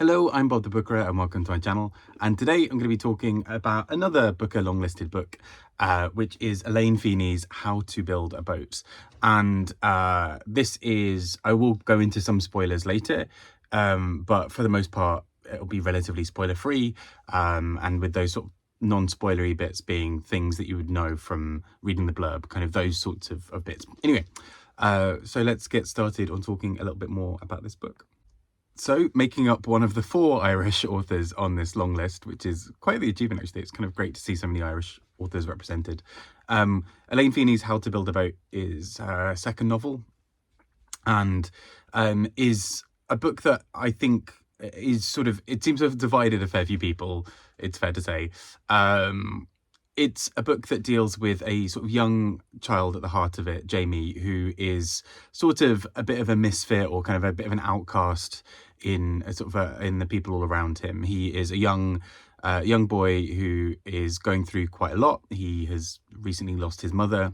Hello, I'm Bob the Booker and welcome to my channel. And today I'm going to be talking about another Booker long-listed book, which is Elaine Feeney's How to Build a Boat. And this is, I will go into some spoilers later, but for the most part, it'll be relatively spoiler-free. And with those sort of non-spoilery bits being things that you would know from reading the blurb, kind of those sorts of bits. Anyway, so let's get started on talking a little bit more about this book. So, making up one of the 4 Irish authors on this long list, which is quite the achievement actually. It's kind of great to see so many Irish authors represented. Elaine Feeney's How to Build a Boat is her second novel, and is a book that I think is sort of, it seems to have divided a fair few people, it's fair to say. It's a book that deals with a sort of young child at the heart of it, Jamie, who is sort of a bit of a misfit or kind of a bit of an outcast in in the people all around him. He is a young boy who is going through quite a lot. He has recently lost his mother,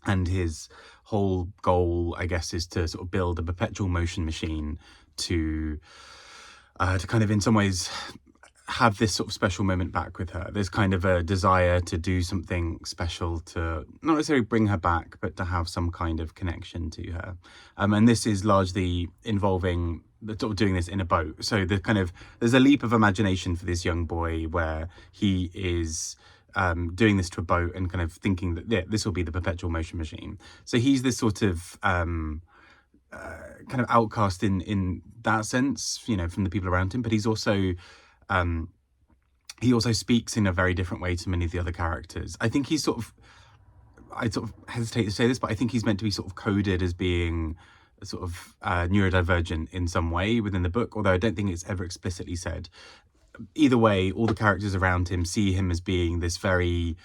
and his whole goal, I guess, is to sort of build a perpetual motion machine to kind of in some ways have this sort of special moment back with her. There's kind of a desire to do something special to not necessarily bring her back, but to have some kind of connection to her. And this is largely involving sort of doing this in a boat. So there's a leap of imagination for this young boy where he is doing this to a boat and kind of thinking that this will be the perpetual motion machine. So he's this sort of kind of outcast in that sense, you know, from the people around him, but he's also he also speaks in a very different way to many of the other characters. I think he's I sort of hesitate to say this, but I think he's meant to be sort of coded as being sort of neurodivergent in some way within the book, although I don't think it's ever explicitly said. Either way, all the characters around him see him as being this very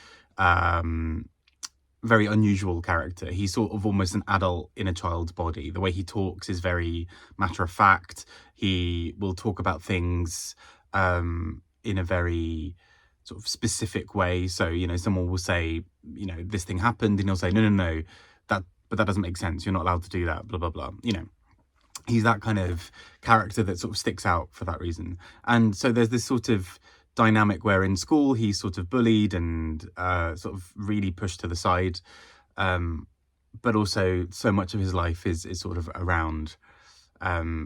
unusual character. He's sort of almost an adult in a child's body. The way he talks is very matter of fact. He will talk about things in a very sort of specific way. So, you know, someone will say, you know, this thing happened, and he'll say, no, but that doesn't make sense. You're not allowed to do that, blah, blah, blah. You know, he's that kind of character that sort of sticks out for that reason. And so there's this sort of dynamic where in school he's sort of bullied and sort of really pushed to the side. But also so much of his life is sort of around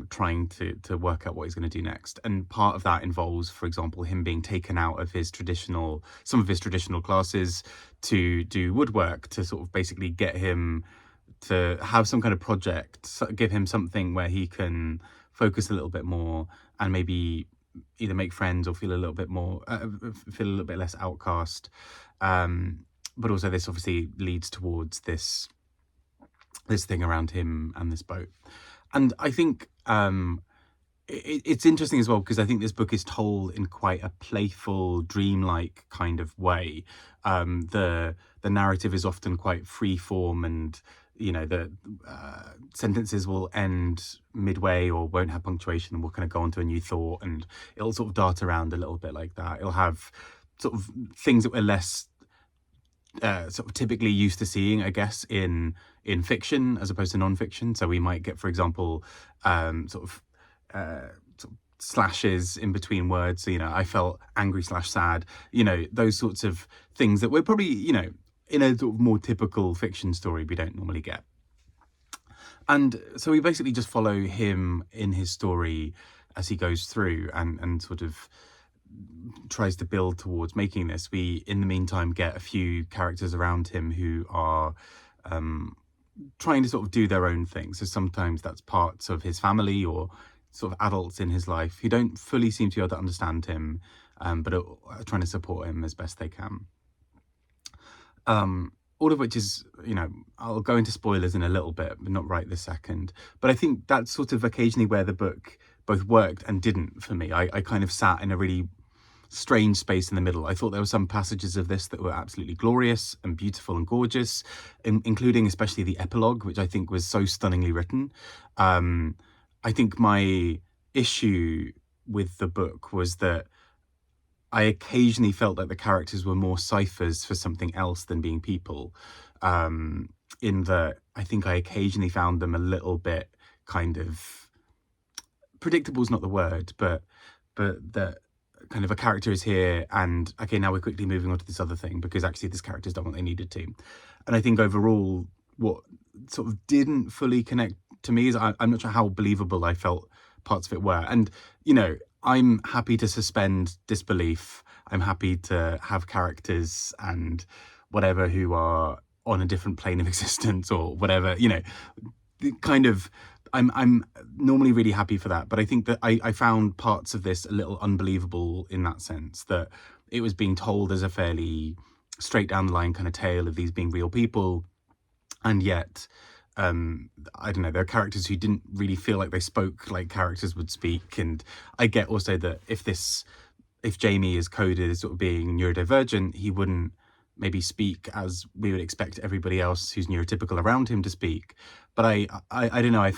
trying to work out what he's going to do next. And part of that involves, for example, him being taken out of some of his traditional classes to do woodwork, to sort of basically get him to have some kind of project, give him something where he can focus a little bit more and maybe either make friends or feel a little bit more, feel a little bit less outcast. But also this obviously leads towards this thing around him and this boat. And I think it's interesting as well, because I think this book is told in quite a playful, dreamlike kind of way. The narrative is often quite free form, and you know, the sentences will end midway or won't have punctuation, and we'll kind of go on to a new thought, and it'll sort of dart around a little bit like that. It'll have sort of things that we're less sort of typically used to seeing, I guess, in fiction as opposed to non-fiction. So we might get, for example, sort of slashes in between words. So, you know, I felt angry / sad, you know, those sorts of things that we're probably, you know, in a sort of more typical fiction story we don't normally get. And so we basically just follow him in his story as he goes through and sort of tries to build towards making this. We, in the meantime, get a few characters around him who are trying to sort of do their own thing. So sometimes that's parts of his family or sort of adults in his life who don't fully seem to be able to understand him, but are trying to support him as best they can. All of which is, you know, I'll go into spoilers in a little bit, but not right this second. But I think that's sort of occasionally where the book both worked and didn't for me. I kind of sat in a really strange space in the middle. I thought there were some passages of this that were absolutely glorious and beautiful and gorgeous, including especially the epilogue, which I think was so stunningly written. I think my issue with the book was that I occasionally felt like the characters were more ciphers for something else than being people, in that I think I occasionally found them a little bit kind of predictable is not the word, but that kind of a character is here and okay, now we're quickly moving on to this other thing because actually this character's done what they needed to. And I think overall what sort of didn't fully connect to me is I'm not sure how believable I felt parts of it were. And, you know, I'm happy to suspend disbelief. I'm happy to have characters and whatever who are on a different plane of existence or whatever, you know, kind of, I'm normally really happy for that. But I think that I found parts of this a little unbelievable in that sense, that it was being told as a fairly straight down the line kind of tale of these being real people. And yet, I don't know, there are characters who didn't really feel like they spoke like characters would speak. And I get also that if Jamie is coded as sort of being neurodivergent, he wouldn't maybe speak as we would expect everybody else who's neurotypical around him to speak. But I don't know, I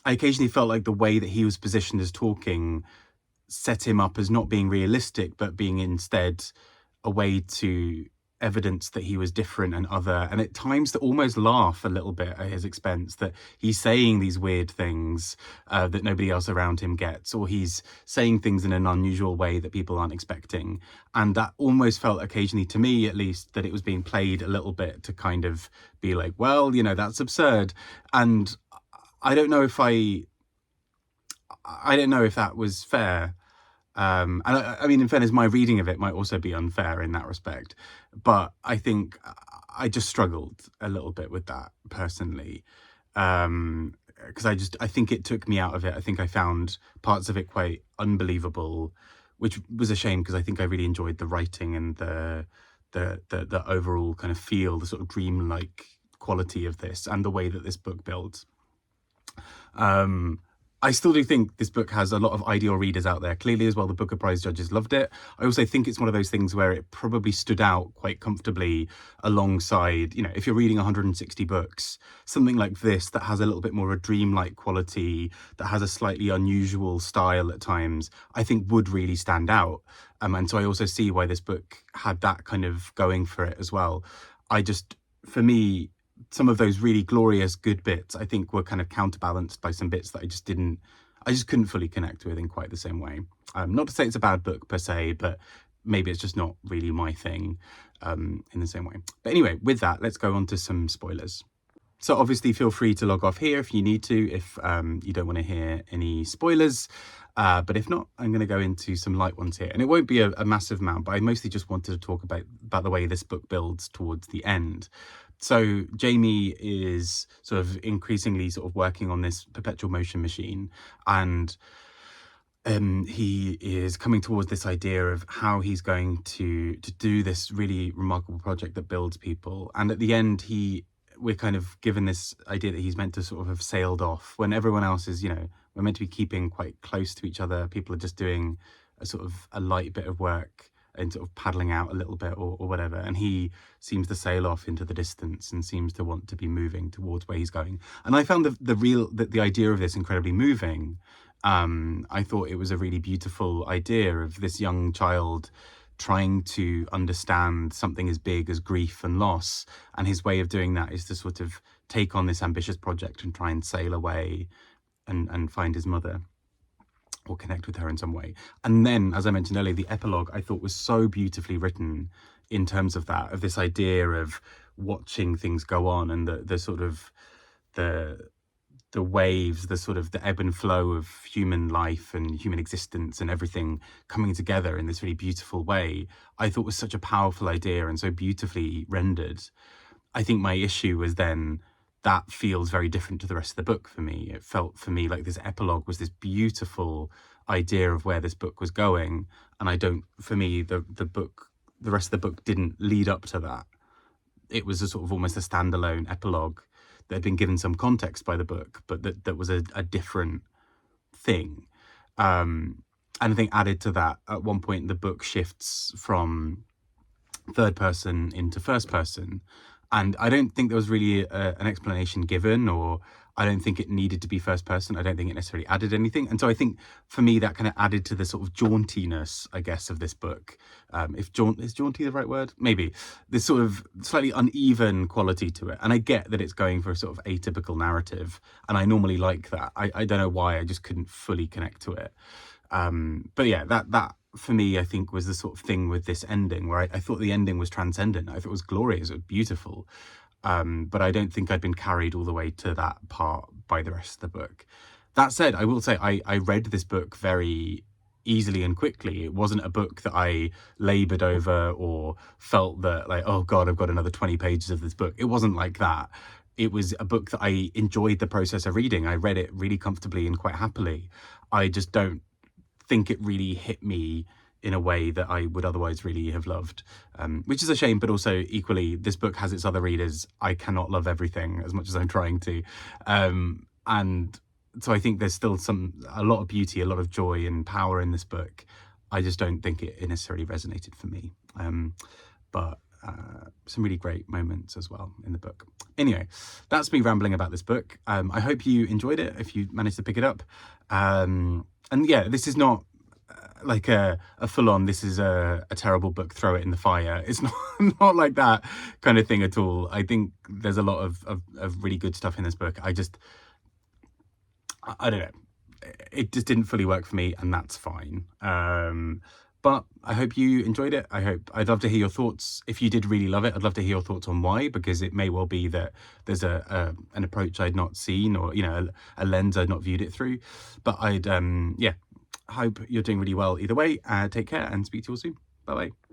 occasionally felt like the way that he was positioned as talking set him up as not being realistic, but being instead a way to evidence that he was different and other, and at times to almost laugh a little bit at his expense, that he's saying these weird things that nobody else around him gets, or he's saying things in an unusual way that people aren't expecting. And that almost felt occasionally, to me at least, that it was being played a little bit to kind of be like, well, you know, that's absurd. And I don't know if that was fair. And I mean, in fairness, my reading of it might also be unfair in that respect. But I think I just struggled a little bit with that personally. Because I think it took me out of it. I think I found parts of it quite unbelievable, which was a shame because I think I really enjoyed the writing and the overall kind of feel, the sort of dreamlike quality of this and the way that this book builds. I still do think this book has a lot of ideal readers out there. Clearly as well, the Booker Prize judges loved it. I also think it's one of those things where it probably stood out quite comfortably alongside, you know, if you're reading 160 books, something like this that has a little bit more of a dreamlike quality, that has a slightly unusual style at times, I think would really stand out. And so I also see why this book had that kind of going for it as well. For me, some of those really glorious good bits, I think, were kind of counterbalanced by some bits that I just couldn't fully connect with in quite the same way. Not to say it's a bad book per se, but maybe it's just not really my thing in the same way. But anyway, with that, let's go on to some spoilers. So obviously feel free to log off here if you need to, if you don't want to hear any spoilers. But if not, I'm going to go into some light ones here. And it won't be a massive amount, but I mostly just wanted to talk about the way this book builds towards the end. So Jamie is sort of increasingly sort of working on this perpetual motion machine, and he is coming towards this idea of how he's going to do this really remarkable project that builds people. And at the end, we're kind of given this idea that he's meant to sort of have sailed off when everyone else is, you know, we're meant to be keeping quite close to each other. People are just doing a sort of a light bit of work and sort of paddling out a little bit or whatever. And he seems to sail off into the distance and seems to want to be moving towards where he's going. And I found the idea of this incredibly moving. I thought it was a really beautiful idea of this young child trying to understand something as big as grief and loss. And his way of doing that is to sort of take on this ambitious project and try and sail away and find his mother, or connect with her in some way. And then, as I mentioned earlier, the epilogue I thought was so beautifully written in terms of that, of this idea of watching things go on and the sort of the waves, the sort of the ebb and flow of human life and human existence and everything coming together in this really beautiful way. I thought was such a powerful idea and so beautifully rendered. I think my issue was then that feels very different to the rest of the book for me. It felt for me like this epilogue was this beautiful idea of where this book was going. And for me, the rest of the book didn't lead up to that. It was a sort of almost a standalone epilogue that had been given some context by the book, but that was a different thing. And I think added to that, at one point, the book shifts from third person into first person. And I don't think there was really an explanation given, or I don't think it needed to be first person. I don't think it necessarily added anything. And so I think for me, that kind of added to the sort of jauntiness, I guess, of this book. If is jaunty the right word? Maybe. This sort of slightly uneven quality to it. And I get that it's going for a sort of atypical narrative. And I normally like that. I don't know why, I just couldn't fully connect to it. But yeah, that for me, I think, was the sort of thing with this ending, where I thought the ending was transcendent. I thought it was glorious, it was beautiful. But I don't think I'd been carried all the way to that part by the rest of the book. That said, I will say I read this book very easily and quickly. It wasn't a book that I laboured over or felt that like, oh God, I've got another 20 pages of this book. It wasn't like that. It was a book that I enjoyed the process of reading. I read it really comfortably and quite happily. I just don't think it really hit me in a way that I would otherwise really have loved, which is a shame, but also equally, this book has its other readers. I cannot love everything as much as I'm trying to. And so I think there's still a lot of beauty, a lot of joy and power in this book. I just don't think it necessarily resonated for me. But some really great moments as well in the book. Anyway, that's me rambling about this book. I hope you enjoyed it, if you managed to pick it up. And yeah, this is not like a full-on, this is a terrible book, throw it in the fire. It's not like that kind of thing at all. I think there's a lot of really good stuff in this book. I don't know, it just didn't fully work for me, and that's fine. But I hope you enjoyed it. I'd love to hear your thoughts. If you did really love it, I'd love to hear your thoughts on why, because it may well be that there's an approach I'd not seen, or, you know, a lens I'd not viewed it through. But I'd, yeah, hope you're doing really well either way. Take care and speak to you all soon. Bye-bye.